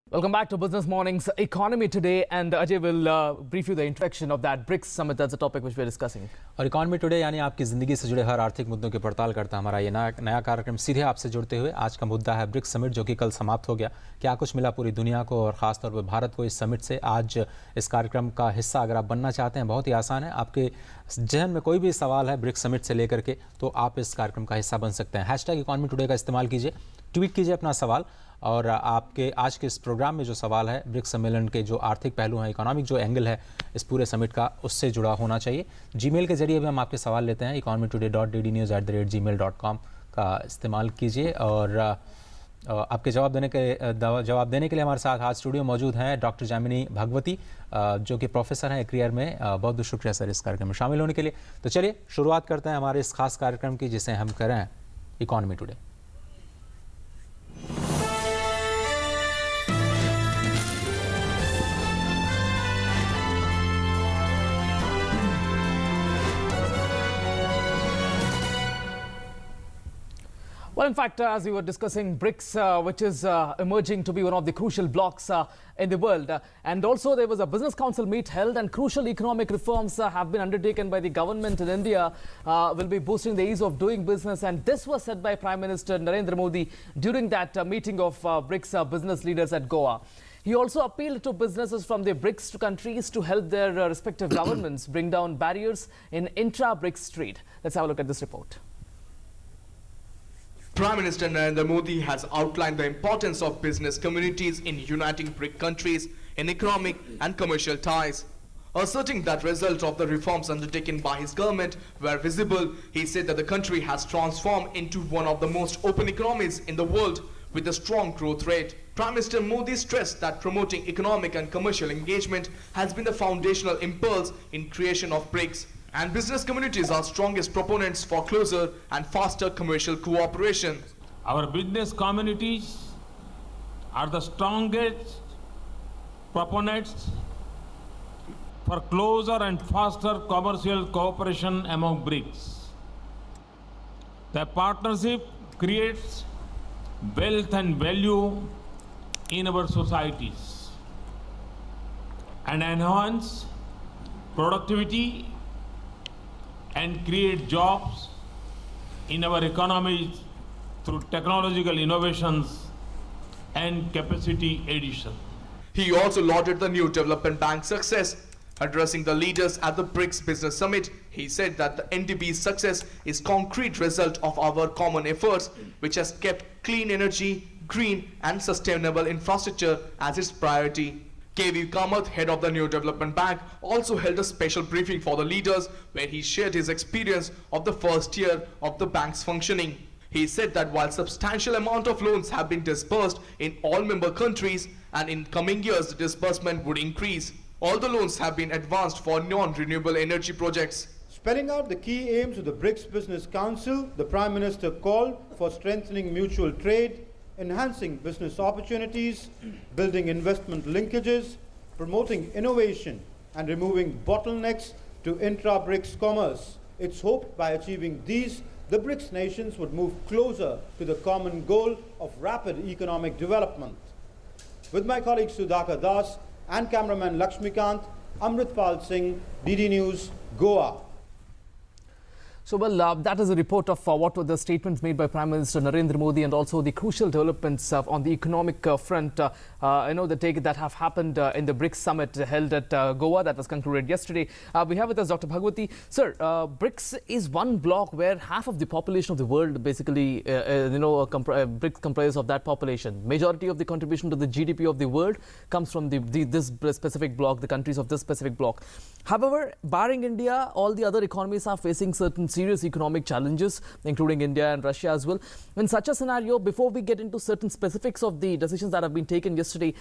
Welcome back to Business Morning's Economy Today, and Ajay will brief you the introduction of that BRICS summit. That's the topic which we're discussing. और economy today यानी आपकी ज़िंदगी से जुड़े हर आर्थिक मुद्दों की पड़ताल करता हमारा ये नया कार्यक्रम सीधे आपसे जुड़ते हुए आज का मुद्दा है ब्रिक्स समिट, जो कि कल समाप्त हो गया। क्या कुछ मिला पूरी दुनिया को और ख़ासतौर पर भारत को इस समिट से? आज इस कार्यक्रम का हिस्सा अगर आप बनना चाहते हैं, बहुत ही आसान है। आपके जहन में कोई भी सवाल है ब्रिक्स समिट से लेकर के, तो आप इस कार्यक्रम का हिस्सा बन सकते हैं। हैशटैग इकॉनमी टुडे का इस्तेमाल कीजिए, ट्वीट कीजिए अपना सवाल, और आपके आज के इस प्रोग्राम में जो सवाल है ब्रिक्स सम्मेलन के जो आर्थिक पहलू हैं, इकोनॉमिक जो एंगल है इस पूरे समिट का, उससे जुड़ा होना चाहिए। जीमेल के जरिए भी हम आपके सवाल लेते हैं। economytoday.ddnews@gmail.com का इस्तेमाल कीजिए। और आपके जवाब देने के लिए हमारे साथ आज स्टूडियो मौजूद हैं डॉक्टर जामिनी भगवती, जो कि प्रोफेसर हैं कैरियर में। बहुत बहुत शुक्रिया सर इस कार्यक्रम में शामिल होने के लिए। तो चलिए शुरुआत करते हैं हमारे इस खास कार्यक्रम की, जिसे हम करें economy today. Well, in fact, as we were discussing, BRICS, which is emerging to be one of the crucial blocs in the world. And also there was a business council meet held, and crucial economic reforms have been undertaken by the government in India, will be boosting the ease of doing business. And this was said by Prime Minister Narendra Modi during that meeting of BRICS business leaders at Goa. He also appealed to businesses from the BRICS countries to help their respective governments bring down barriers in intra-BRICS trade. Let's have a look at this report. Prime Minister Narendra Modi has outlined the importance of business communities in uniting BRIC countries in economic and commercial ties. Asserting that results of the reforms undertaken by his government were visible, he said that the country has transformed into one of the most open economies in the world with a strong growth rate. Prime Minister Modi stressed that promoting economic and commercial engagement has been the foundational impulse in creation of BRICS. And business communities are strongest proponents for closer and faster commercial cooperation. Our business communities are the strongest proponents for closer and faster commercial cooperation among BRICS. The partnership creates wealth and value in our societies and enhance productivity and create jobs in our economies through technological innovations and capacity addition. He also lauded the new development bank success. Addressing the leaders at the BRICS Business Summit, he said that the NDB's success is concrete result of our common efforts, which has kept clean energy, green and sustainable infrastructure as its priority. KV Kamath, head of the New Development Bank, also held a special briefing for the leaders where he shared his experience of the first year of the bank's functioning. He said that while substantial amount of loans have been disbursed in all member countries, and in coming years the disbursement would increase. All the loans have been advanced for non-renewable energy projects. Spelling out the key aims of the BRICS Business Council, the Prime Minister called for strengthening mutual trade, enhancing business opportunities, building investment linkages, promoting innovation, and removing bottlenecks to intra-BRICS commerce. It's hoped by achieving these, the BRICS nations would move closer to the common goal of rapid economic development. With my colleague Sudhakar Das and cameraman Lakshmikant, Amritpal Singh, DD News, Goa. So, well, that is a report of what were the statements made by Prime Minister Narendra Modi, and also the crucial developments on the economic front. The take that have happened in the BRICS summit held at Goa that was concluded yesterday. We have with us Dr. Bhagwati. Sir, BRICS is one bloc where half of the population of the world basically, BRICS comprises of that population. Majority of the contribution to the GDP of the world comes from this specific bloc, the countries of this specific bloc. However, barring India, all the other economies are facing certain serious economic challenges, including India and Russia as well. In such a scenario, before we get into certain specifics of the decisions that have been taken yesterday,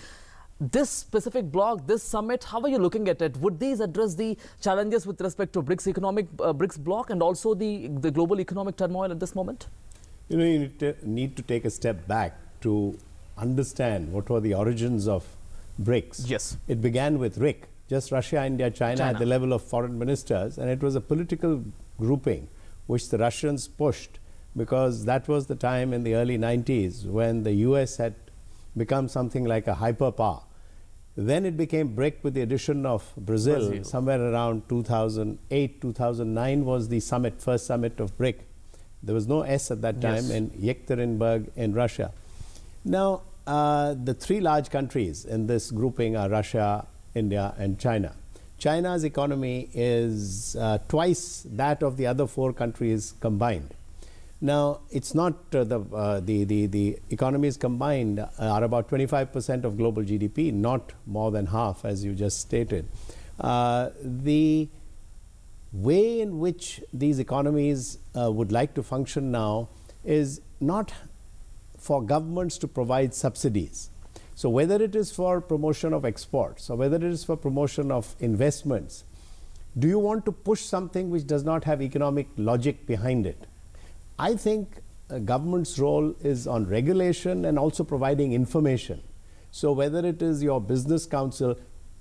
this specific bloc, this summit, how are you looking at it? Would these address the challenges with respect to BRICS bloc and also the global economic turmoil at this moment? You need to take a step back to understand what were the origins of BRICS. Yes. It began with RIC, just Russia, India, China at the level of foreign ministers, and it was a political grouping which the Russians pushed because that was the time in the early 90s when the US had become something like a hyperpower. Then it became BRIC with the addition of Brazil. Somewhere around 2008, 2009 was the summit, first summit of BRIC. There was no S at that time in Yekaterinburg in Russia. Now, the three large countries in this grouping are Russia, India and China. China's economy is twice that of the other four countries combined. Now, it's not the economies combined are about 25% of global GDP, not more than half, as you just stated. The way in which these economies would like to function now is not for governments to provide subsidies. So whether it is for promotion of exports or whether it is for promotion of investments, do you want to push something which does not have economic logic behind it? I think a government's role is on regulation and also providing information. So whether it is your business council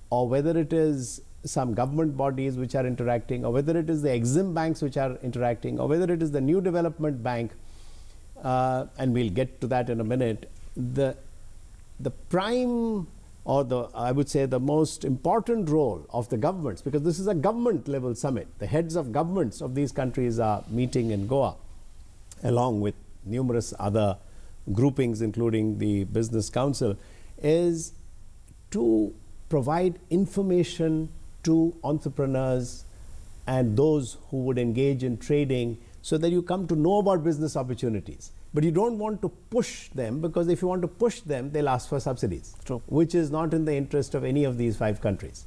or whether it is some government bodies which are interacting or whether it is the Exim banks which are interacting or whether it is the New Development Bank, and we'll get to that in a minute, the prime or I would say the most important role of the governments, because this is a government level summit, the heads of governments of these countries are meeting in Goa along with numerous other groupings including the Business Council, is to provide information to entrepreneurs and those who would engage in trading so that you come to know about business opportunities. But you don't want to push them, because if you want to push them, they'll ask for subsidies, which is not in the interest of any of these five countries.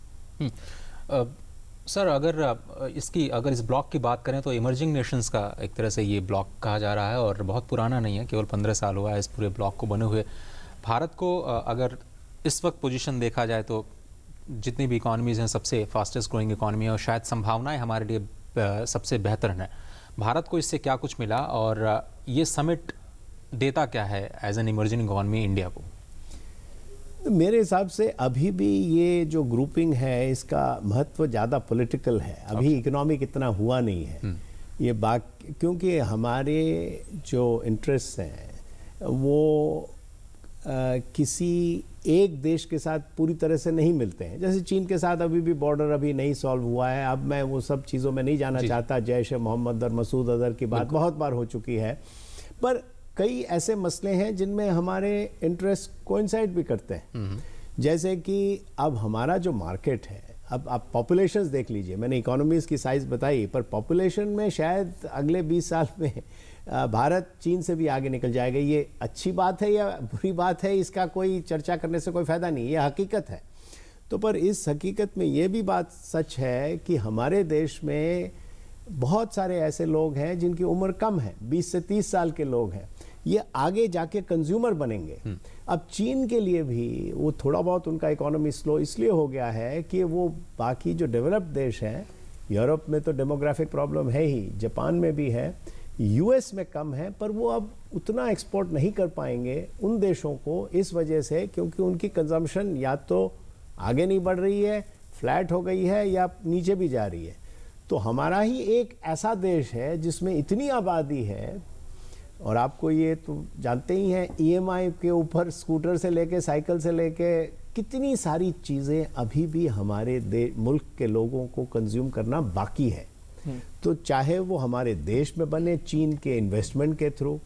Sir, अगर इस block की बात करें तो emerging Nations का एक तरह से ये ब्लॉक कहा जा रहा है और बहुत पुराना नहीं है, केवल 15 साल हुआ है इस पूरे ब्लॉक को बने हुए। भारत को अगर इस वक्त पोजीशन देखा जाए तो जितनी भी इकॉनमीज़ हैं सबसे फास्टेस्ट ग्रोइंग इकॉनमी है और शायद संभावनाएं हमारे लिए सबसे बेहतर हैं। भारत को इससे क्या कुछ मिला और ये समिट देता क्या है as an emerging economy India को? मेरे हिसाब से अभी भी ये जो ग्रुपिंग है इसका महत्व ज़्यादा पॉलिटिकल है, अभी इकोनॉमिक इतना हुआ नहीं है। ये बात क्योंकि हमारे जो इंटरेस्ट हैं वो किसी एक देश के साथ पूरी तरह से नहीं मिलते हैं। जैसे चीन के साथ अभी भी बॉर्डर अभी नहीं सॉल्व हुआ है। अब मैं वो सब चीज़ों में नहीं जाना चाहता, जैश ए मोहम्मद और मसूद अजहर की बात बहुत बार हो चुकी है, पर कई ऐसे मसले हैं जिनमें हमारे इंटरेस्ट कोइंसाइड भी करते हैं। जैसे कि अब हमारा जो मार्केट है, अब आप पॉपुलेशंस देख लीजिए, मैंने इकोनॉमीज़ की साइज़ बताई, पर पॉपुलेशन में शायद अगले 20 साल में भारत चीन से भी आगे निकल जाएगा। ये अच्छी बात है या बुरी बात है, इसका कोई चर्चा करने से कोई फ़ायदा नहीं, ये हकीकत है। तो पर इस हकीकत में ये भी बात सच है कि हमारे देश में बहुत सारे ऐसे लोग हैं जिनकी उम्र कम है, 20 से 30 साल के लोग हैं, ये आगे जाके कंज्यूमर बनेंगे। अब चीन के लिए भी वो थोड़ा बहुत उनका इकोनॉमी स्लो इसलिए हो गया है कि वो बाकी जो डेवलप्ड देश हैं, यूरोप में तो डेमोग्राफिक प्रॉब्लम है ही, जापान में भी है, यूएस में कम है, पर वो अब उतना एक्सपोर्ट नहीं कर पाएंगे उन देशों को इस वजह से क्योंकि उनकी कंजम्पशन या तो आगे नहीं बढ़ रही है, फ्लैट हो गई है या नीचे भी जा रही है। तो हमारा ही एक ऐसा देश है जिसमें इतनी आबादी है, और आपको ये तो जानते ही हैं, ईएमआई के ऊपर स्कूटर से लेके साइकिल से लेके कितनी सारी चीज़ें अभी भी हमारे मुल्क के लोगों को कंज्यूम करना बाकी है। तो चाहे वो हमारे देश में बने चीन के इन्वेस्टमेंट के थ्रू,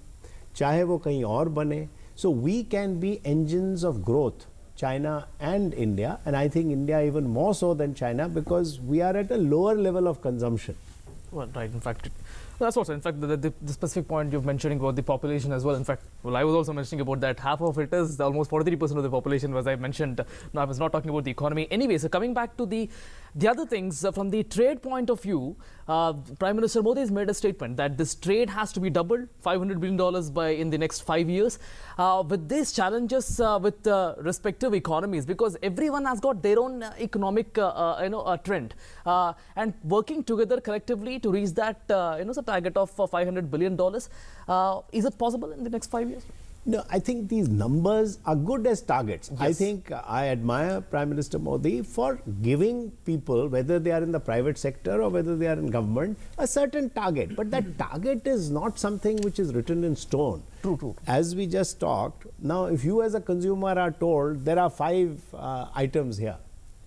चाहे वो कहीं और बने, so we can be engines of growth, China and India, and I think India even more so than China because we are at a lower level of consumption. Well, right. In fact, that's also, in fact, the specific point you're mentioning about the population as well. In fact, well, I was also mentioning about that half of it is almost 43% of the population, as I mentioned. No, I was not talking about the economy. Anyway, so coming back to the other things, from the trade point of view, Prime Minister Modi has made a statement that this trade has to be doubled, $500 billion in the next 5 years. With these challenges with respective economies, because everyone has got their own economic trend, and working together collectively to reach that the target of $500 billion, is it possible in the next 5 years? No, I think these numbers are good as targets. I think I admire Prime Minister Modi for giving people, whether they are in the private sector or whether they are in government, a certain target. But that target is not something which is written in stone. True. As we just talked, now if you as a consumer are told there are 5 items here,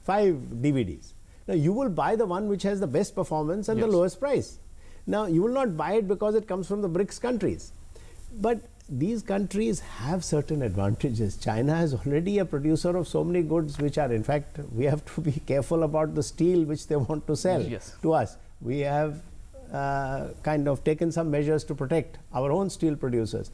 5 DVDs. Now you will buy the one which has the best performance and the lowest price. Now you will not buy it because it comes from the BRICS countries. But these countries have certain advantages. China is already a producer of so many goods which are, in fact, we have to be careful about the steel which they want to sell to us. We have kind of taken some measures to protect our own steel producers.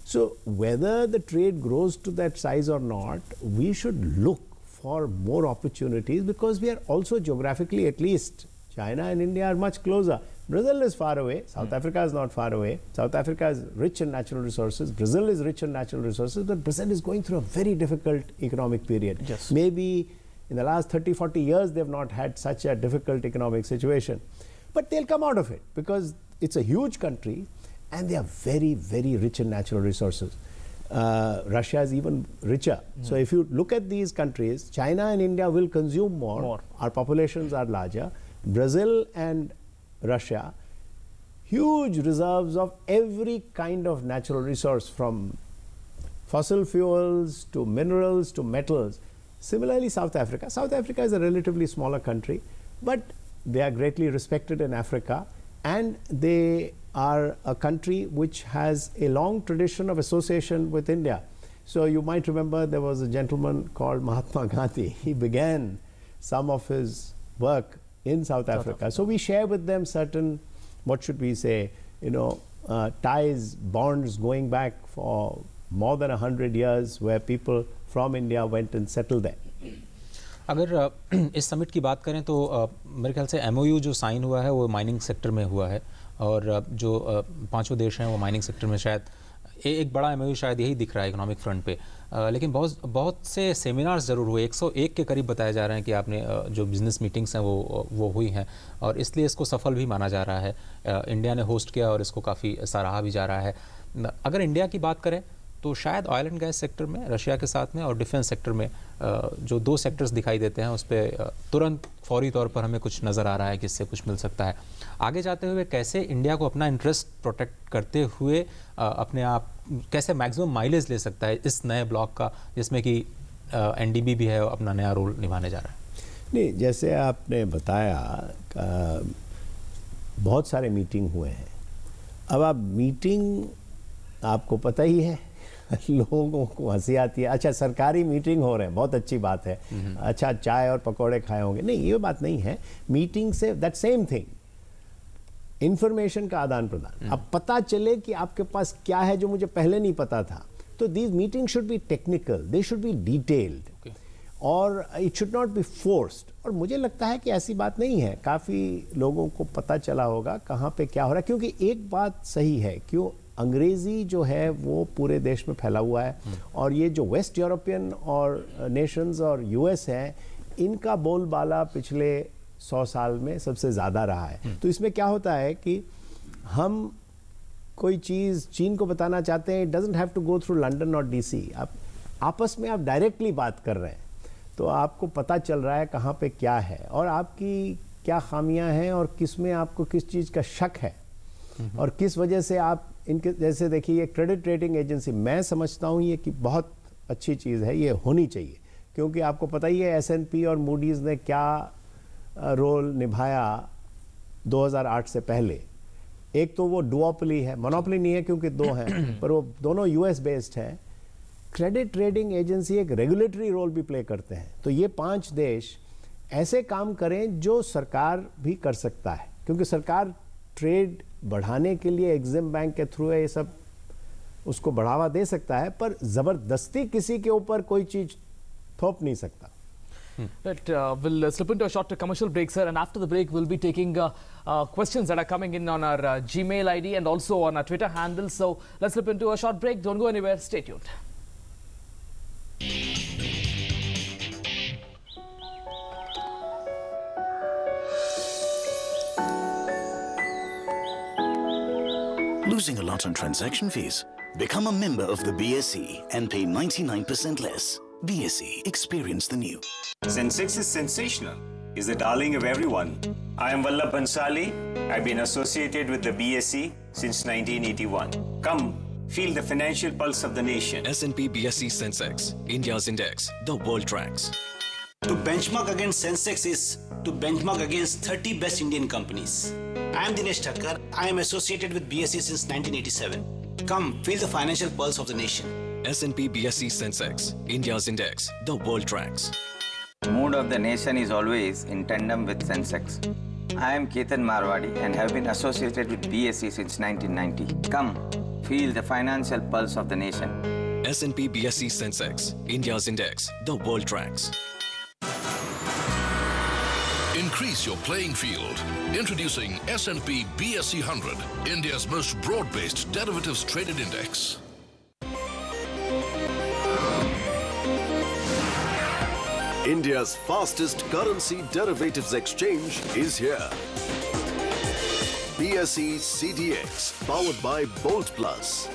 So whether the trade grows to that size or not, we should look for more opportunities, because we are also geographically, at least China and India are much closer. Brazil is far away. South Africa is not far away. South Africa is rich in natural resources. Brazil is rich in natural resources. But Brazil is going through a very difficult economic period. Maybe in the last 30, 40 years, they've not had such a difficult economic situation. But they'll come out of it because it's a huge country and they are very, very rich in natural resources. Russia is even richer. So if you look at these countries, China and India will consume more. Our populations are larger. Brazil and Russia, huge reserves of every kind of natural resource, from fossil fuels to minerals to metals. Similarly, South Africa. South Africa is a relatively smaller country, but they are greatly respected in Africa, and they are a country which has a long tradition of association with India. So you might remember there was a gentleman called Mahatma Gandhi. He began some of his work in South Africa. So we share with them certain, what should we say, ties, bonds going back for more than 100 years, where people from India went and settled there. अगर इस summit की बात करें तो मेरे ख्याल से MOU जो साइन हुआ है वो माइनिंग सेक्टर में हुआ है, और जो 5 देश हैं वो माइनिंग सेक्टर में शायद एक बड़ा MOU शायद यही दिख रहा है इकोनॉमिक फ्रंट पे। लेकिन बहुत से सेमिनार्स ज़रूर हुए, 101 के करीब बताया जा रहे हैं कि आपने जो बिज़नेस मीटिंग्स हैं वो हुई हैं, और इसलिए इसको सफल भी माना जा रहा है। इंडिया ने होस्ट किया और इसको काफ़ी सराहा भी जा रहा है। अगर इंडिया की बात करें तो शायद ऑयल एंड गैस सेक्टर में रशिया के साथ में और डिफेंस सेक्टर में जो 2 सेक्टर्स दिखाई देते हैं उस पर तुरंत फौरी तौर पर हमें कुछ नज़र आ रहा है कि इससे कुछ मिल सकता है। आगे जाते हुए कैसे इंडिया को अपना इंटरेस्ट प्रोटेक्ट करते हुए अपने आप कैसे मैक्सिमम माइलेज ले सकता है इस नए ब्लॉक का, जिसमें कि NDB भी है अपना नया रोल निभाने जा रहा है? नहीं, जैसे आपने बताया बहुत सारे मीटिंग हुए हैं। अब आप मीटिंग, आपको पता ही है, लोगों को हंसी आती है। अच्छा, सरकारी मीटिंग हो रहे हैं, बहुत अच्छी बात है। अच्छा, चाय और पकौड़े खाए होंगे, नहीं, ये बात नहीं है। Meeting say that same thing, information का आदान प्रदान। अब पता चले कि आपके पास क्या है जो मुझे पहले नहीं पता था। तो these meeting should be technical, they should be detailed, और it should not be forced. और मुझे लगता है कि ऐसी बात नहीं है, काफ़ी लोगों को पता चला होगा कहाँ पे क्या हो रहा है। क्योंकि एक बात सही है, क्यों अंग्रेज़ी जो है वो पूरे देश में फैला हुआ है, और ये जो वेस्ट यूरोपियन और नेशंस और US हैं, इनका बोलबाला पिछले 100 साल में सबसे ज़्यादा रहा है। तो इसमें क्या होता है कि हम कोई चीज़ चीन को बताना चाहते हैं, it doesn't have to go through London और DC। आप आपस में आप डायरेक्टली बात कर रहे हैं, तो आपको पता चल रहा है कहाँ पे क्या है और आपकी क्या खामियां हैं और किस में आपको किस चीज़ का शक है और किस वजह से आप इनके, जैसे देखिए ये क्रेडिट रेटिंग एजेंसी, मैं समझता हूँ ये कि बहुत अच्छी चीज़ है, ये होनी चाहिए, क्योंकि आपको पता ही है S&P और मूडीज़ ने क्या रोल निभाया 2008 से पहले। एक तो वो डुओपली है, मोनोपोली नहीं है क्योंकि 2 हैं, पर वो दोनों US बेस्ड हैं। क्रेडिट रेटिंग एजेंसी एक रेगुलेटरी रोल भी प्ले करते हैं। तो ये 5 देश ऐसे काम करें जो सरकार भी कर सकता है, क्योंकि सरकार ट्रेड बढ़ाने के लिए एग्जिम बैंक के थ्रू ये सब उसको बढ़ावा दे सकता है, पर ज़बरदस्ती किसी के ऊपर कोई चीज़ थोप नहीं सकता। Right, we'll slip into a short commercial break, sir, and after the break we'll be taking questions that are coming in on our Gmail ID and also on our Twitter handle. So let's slip into a short break. Don't go anywhere. Stay tuned. Losing a lot on transaction fees? Become a member of the BSE and pay 99% less. BSE, experience the new. Sensex is sensational. Is the darling of everyone. I am Vallabh Bansali. I've been associated with the BSE since 1981. Come, feel the financial pulse of the nation. S&P BSE Sensex, India's index, the world tracks. To benchmark against Sensex is to benchmark against 30 best Indian companies. I am Dinesh Thakkar. I am associated with BSE since 1987. Come, feel the financial pulse of the nation. S&P BSE Sensex, India's index, the world tracks. The mood of the nation is always in tandem with Sensex. I am Ketan Marwadi and have been associated with BSE since 1990. Come, feel the financial pulse of the nation. S&P BSE Sensex, India's index, the world tracks. Increase your playing field. Introducing S&P BSE 100, India's most broad-based derivatives traded index. India's fastest currency derivatives exchange is here. BSE CDX, powered by Bolt Plus.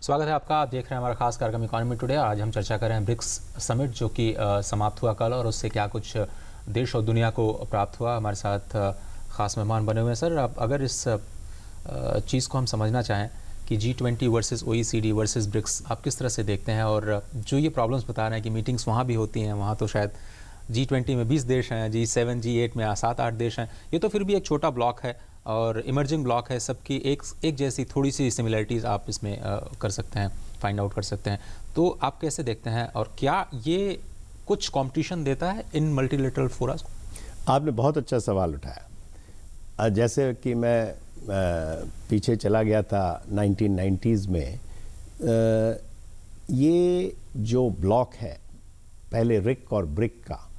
स्वागत है आपका। आप देख रहे हैं हमारा खास कार्यक्रम इकोनॉमी टुडे। आज हम चर्चा कर रहे हैं ब्रिक्स समिट जो कि समाप्त हुआ कल, और उससे क्या कुछ देश और दुनिया को प्राप्त हुआ। हमारे साथ ख़ास मेहमान बने हुए हैं। सर, आप अगर इस चीज़ को हम समझना चाहें कि G20 versus OECD versus BRICS, आप किस तरह से देखते हैं? और जो ये प्रॉब्लम्स बता रहे हैं कि मीटिंग्स वहाँ भी होती हैं, वहाँ तो शायद G20 में 20 देश हैं, G7 G8 में 7-8 देश हैं, ये तो फिर भी एक छोटा ब्लॉक है और इमर्जिंग ब्लॉक है। सबकी एक जैसी थोड़ी सी सिमिलरिटीज़ आप इसमें कर सकते हैं, फाइंड आउट कर सकते हैं। तो आप कैसे देखते हैं, और क्या ये कुछ कंपटीशन देता है इन मल्टीलेटरल फोरम्स को? आपने बहुत अच्छा सवाल उठाया। जैसे कि मैं पीछे चला गया था 1990s में, ये जो ब्लॉक है पहले रिक और ब्रिक का,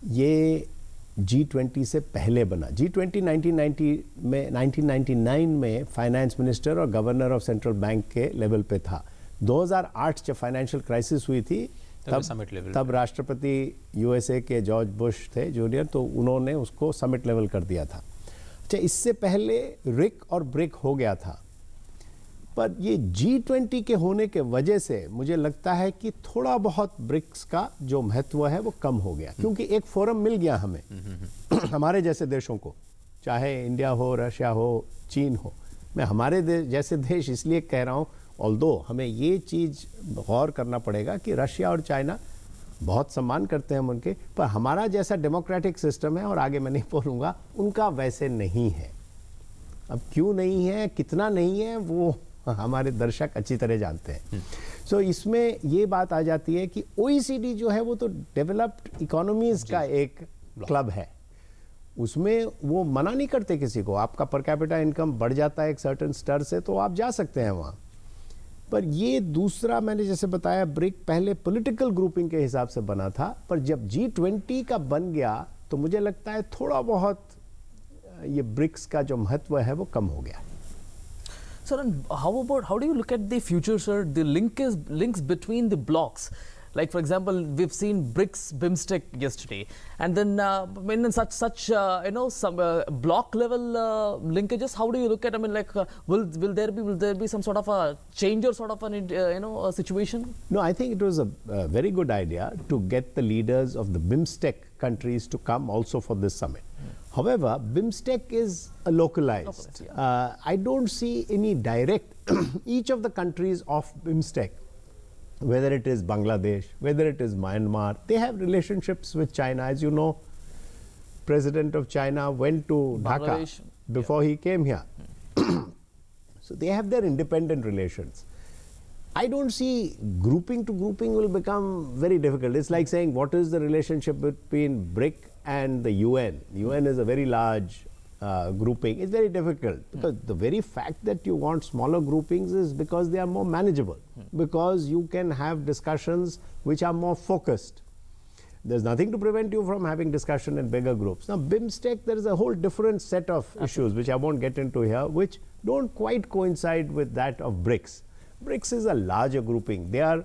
ये G20 से पहले बना। G20 1999 में फाइनेंस मिनिस्टर और गवर्नर ऑफ सेंट्रल बैंक के लेवल पे था। 2008 जब फाइनेंशियल क्राइसिस हुई थी तब राष्ट्रपति USA के जॉर्ज बुश थे जूनियर, तो उन्होंने उसको समिट लेवल कर दिया था। अच्छा, इससे पहले रिक और ब्रिक हो गया था, पर ये G20 के होने के वजह से मुझे लगता है कि थोड़ा बहुत ब्रिक्स का जो महत्व है वो कम हो गया, क्योंकि एक फोरम मिल गया हमें हमारे जैसे देशों को, चाहे इंडिया हो, रशिया हो, चीन हो। मैं हमारे जैसे देश इसलिए कह रहा हूँ, ऑल्दो हमें ये चीज़ गौर करना पड़ेगा कि रशिया और चाइना बहुत सम्मान करते हैं हम उनके, पर हमारा जैसा डेमोक्रेटिक सिस्टम है, और आगे मैं नहीं बोलूँगा, उनका वैसे नहीं है। अब क्यों नहीं है, कितना नहीं है, वो हमारे दर्शक अच्छी तरह जानते हैं। सो इसमें ये बात आ जाती है कि OECD जो है वो तो डेवलप्ड इकोनॉमीज का एक क्लब है, उसमें वो मना नहीं करते किसी को। आपका पर कैपिटा इनकम बढ़ जाता है एक सर्टेन स्तर से तो आप जा सकते हैं वहाँ। पर ये दूसरा, मैंने जैसे बताया, ब्रिक पहले पॉलिटिकल ग्रुपिंग के हिसाब से बना था, पर जब G20 का बन गया तो मुझे लगता है थोड़ा बहुत ये ब्रिक्स का जो महत्व है वो कम हो गया। Sir, and how do you look at the future, sir? The links between the blocks. Like, for example, we've seen BRICS, BIMSTEC yesterday, and then in such some block level linkages. How do you look at? I mean, like, will there be some sort of a change or sort of an a situation? No, I think it was a very good idea to get the leaders of the BIMSTEC countries to come also for this summit. However, BIMSTEC is localized. Yeah. I don't see any direct, each of the countries of BIMSTEC, whether it is Bangladesh, whether it is Myanmar, they have relationships with China. As you know, President of China went to Dhaka before he came here. So they have their independent relations. I don't see grouping to grouping will become very difficult. It's like saying, what is the relationship between BRIC and the UN? The UN is a very large grouping. It's very difficult because the very fact that you want smaller groupings is because they are more manageable, because you can have discussions which are more focused. There's nothing to prevent you from having discussion in bigger groups. Now, BIMSTEC, there is a whole different set of issues which I won't get into here, which don't quite coincide with that of BRICS. BRICS is a larger grouping. They are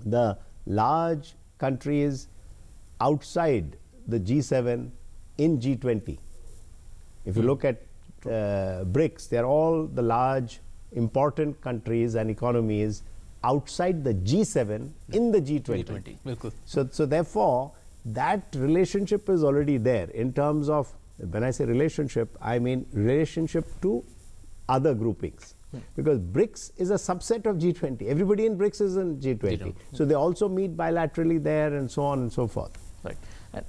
the large countries outside the G7 in G20. If you look at BRICS, they are all the large, important countries and economies outside the G7 in the G20. So therefore, that relationship is already there in terms of, when I say relationship, I mean relationship to other groupings. Because BRICS is a subset of G20. Everybody in BRICS is in G20. So they also meet bilaterally there and so on and so forth. Right.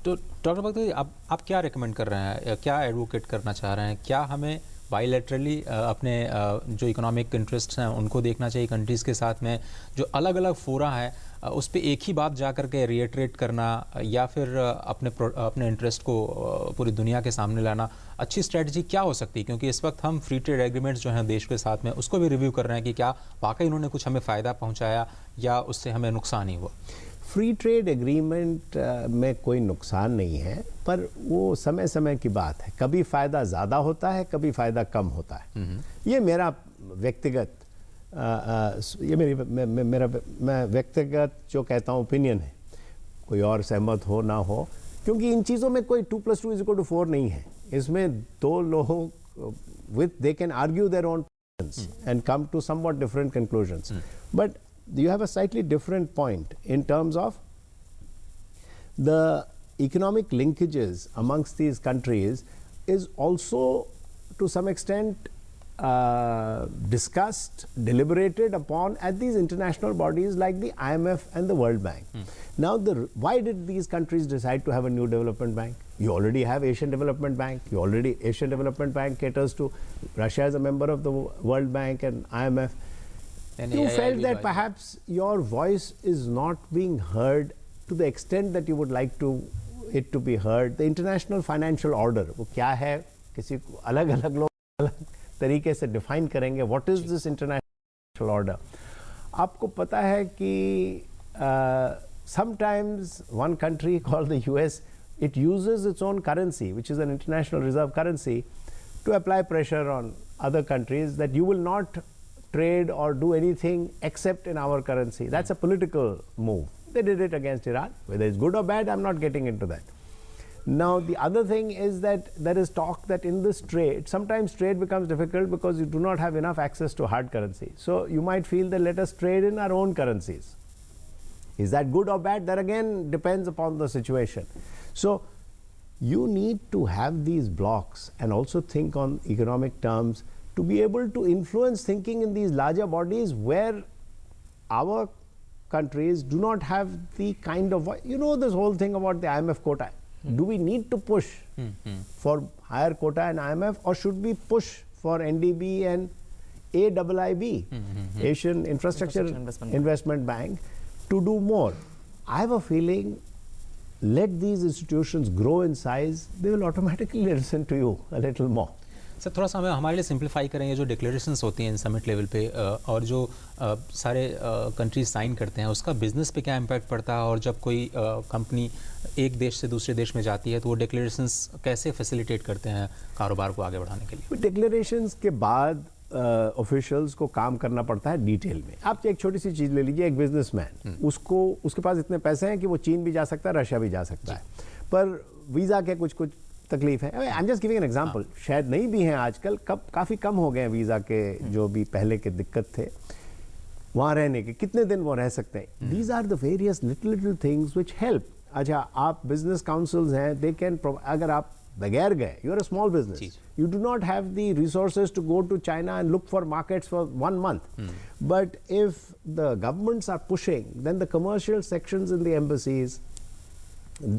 तो doctor भगत आप क्या recommend कर रहे हैं, क्या advocate करना चाह रहे हैं? क्या हमें बायलैटरली अपने जो इकोनॉमिक इंटरेस्ट हैं उनको देखना चाहिए कंट्रीज़ के साथ में, जो अलग अलग फोरा है उस पर एक ही बात जा कर के रिएटरेट करना, या फिर अपने इंटरेस्ट को पूरी दुनिया के सामने लाना अच्छी स्ट्रेटजी क्या हो सकती है? क्योंकि इस वक्त हम फ्री ट्रेड एग्रीमेंट्स जो हैं देश के साथ में उसको भी रिव्यू कर रहे हैं कि क्या वाकई उन्होंने कुछ हमें फ़ायदा पहुँचाया या उससे हमें नुकसान ही हुआ। फ्री ट्रेड एग्रीमेंट में कोई नुकसान नहीं है, पर वो समय समय की बात है। कभी फ़ायदा ज़्यादा होता है, कभी फ़ायदा कम होता है। ये मेरा व्यक्तिगत मैं व्यक्तिगत जो कहता हूँ ओपिनियन है, कोई और सहमत हो ना हो, क्योंकि इन चीज़ों में कोई 2+2=4 नहीं है। इसमें दो लोग they can argue their own positions and come to somewhat different conclusions. But you have a slightly different point in terms of the economic linkages amongst these countries is also to some extent discussed, deliberated upon at these international bodies like the IMF and the World Bank. Now, why did these countries decide to have a new development bank? You already have Asian Development Bank. Asian Development Bank caters to Russia as a member of the World Bank and IMF. You felt that perhaps your voice is not being heard to the extent that you would like it to be heard. The international financial order, वो क्या है? किसी को अलग-अलग लोग अलग तरीके से define करेंगे. What is this international order? आपको पता है कि sometimes one country called the US, it uses its own currency, which is an international reserve currency, to apply pressure on other countries that you will not trade or do anything except in our currency. That's a political move. They did it against Iran. Whether it's good or bad, I'm not getting into that. Now, the other thing is that there is talk that in this trade, sometimes trade becomes difficult because you do not have enough access to hard currency. So you might feel that let us trade in our own currencies. Is that good or bad? That again depends upon the situation. So you need to have these blocks and also think on economic terms to be able to influence thinking in these larger bodies where our countries do not have the kind of, this whole thing about the IMF quota. Do we need to push for higher quota in IMF, or should we push for NDB and AIIB, Asian Infrastructure Investment Bank, to do more? I have a feeling, let these institutions grow in size, they will automatically listen to you a little more. Sir थोड़ा सा हमारे लिए simplify करेंगे जो declarations होती हैं इन summit level पे, और जो सारे कंट्रीज साइन करते हैं उसका बिजनेस पे क्या इम्पैक्ट पड़ता है, और जब कोई कंपनी एक देश से दूसरे देश में जाती है तो वो डिक्लेरेशंस कैसे फैसिलिटेट करते हैं कारोबार को आगे बढ़ाने के लिए? डिक्लेरेशंस के बाद ऑफिशियल्स को काम करना पड़ता है डिटेल में। आप एक छोटी सी चीज़ ले लीजिए, एक बिजनेसमैन, उसके पास इतने पैसे हैं कि वो चीन भी जा सकता है, रशिया भी जा सकता है, पर वीज़ा के कुछ तकलीफ है। I am just giving an example, शायद नहीं भी हैं आजकल, काफ़ी कम हो गए हैं वीज़ा के जो भी पहले के दिक्कत थे वहाँ रहने के, कितने दिन वो रह सकते हैं। These are the various little things which help. अच्छा, आप बिजनेस काउंसिल्स हैं, दे कैन, अगर आप बगैर गए, you are a small business, you do not have the resources to go to China and look for markets for 1 month. But if the governments are pushing, then the commercial sections in the embassies,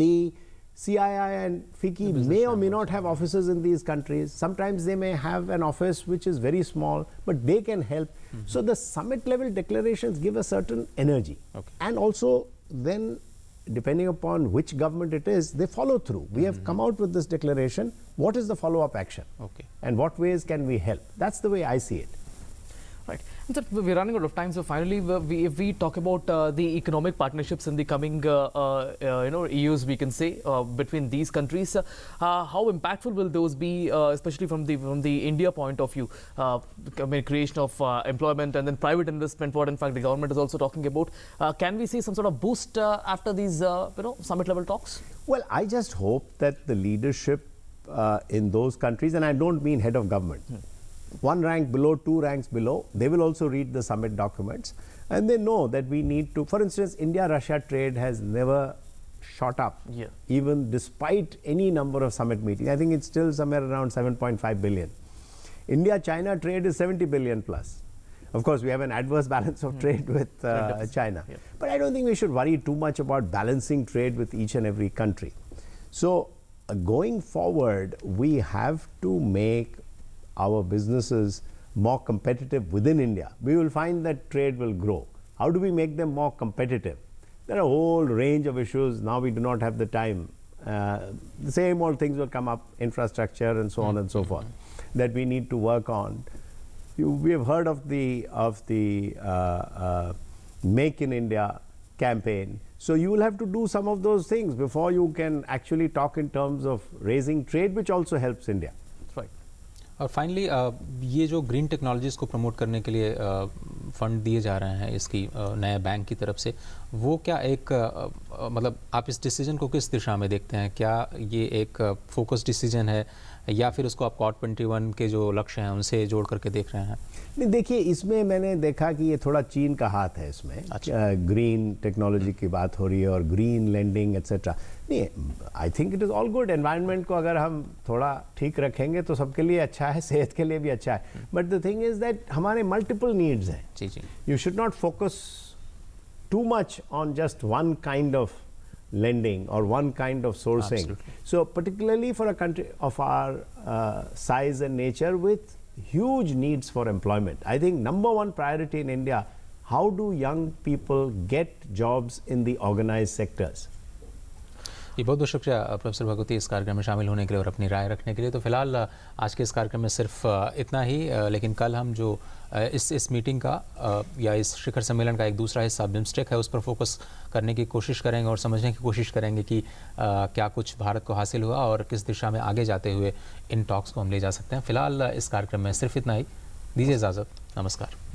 the CII and FICCI may or may not have offices in these countries. Sometimes they may have an office which is very small, but they can help. So the summit level declarations give a certain energy. And also then, depending upon which government it is, they follow through. We have come out with this declaration. What is the follow-up action? And what ways can we help? That's the way I see it. Right. And sir, we're running out of time. So finally, if we talk about the economic partnerships in the coming, years, we can say between these countries, how impactful will those be, especially from the India point of view? Creation of employment and then private investment. What in fact the government is also talking about. Can we see some sort of boost after these, summit level talks? Well, I just hope that the leadership in those countries, and I don't mean head of government. One rank below, two ranks below, they will also read the summit documents, and they know that we need to, for instance, India-Russia trade has never shot up, even despite any number of summit meetings. I think it's still somewhere around 7.5 billion. India-China trade is 70 billion plus. Of course, we have an adverse balance of trade with China. But I don't think we should worry too much about balancing trade with each and every country. So going forward, we have to make our businesses more competitive within India. We will find that trade will grow. How do we make them more competitive? There are a whole range of issues. Now we do not have the time. The same old things will come up, infrastructure and so on and so forth, that we need to work on. We have heard of the Make in India campaign. So you will have to do some of those things before you can actually talk in terms of raising trade, which also helps India. That's right. और finally ये जो green technologies को promote करने के लिए fund दिए जा रहे हैं इसकी नए बैंक की तरफ से, वो क्या एक मतलब आप इस डिसीजन को किस दिशा में देखते हैं? क्या ये एक फोकस डिसीजन है या फिर उसको आप कॉट 21 के जो लक्ष्य हैं उनसे जोड़ करके देख रहे हैं? नहीं, देखिए, इसमें मैंने देखा कि ये थोड़ा चीन का हाथ है इसमें। ग्रीन टेक्नोलॉजी की बात हो रही है और ग्रीन लेंडिंग एट्सेट्रा। नहीं, I think it is all good. Environment को अगर हम थोड़ा ठीक रखेंगे तो सबके लिए अच्छा है, सेहत के लिए भी अच्छा है। But the thing is that हमारे मल्टीपल नीड्स हैं। जी जी, you should not focus too much on just one kind of lending or one kind of sourcing. Absolutely. So particularly for a country of our size and nature with huge needs for employment, I think number one priority in India, how do young people get jobs in the organized sectors? ये बहुत बहुत शुक्रिया professor Bhagwati इस कार्यक्रम में शामिल होने के लिए और अपनी राय रखने के लिए। तो फिलहाल आज के इस कार्यक्रम में सिर्फ इतना ही, लेकिन कल हम जो इस मीटिंग का या इस शिखर सम्मेलन का एक दूसरा हिस्सा बिम्स्टेक है, उस पर फोकस करने की कोशिश करेंगे और समझने की कोशिश करेंगे कि क्या कुछ भारत को हासिल हुआ और किस दिशा में आगे जाते हुए इन टॉक्स को हम ले जा सकते हैं। फिलहाल इस कार्यक्रम में सिर्फ इतना ही, दीजिए इजाज़त, नमस्कार।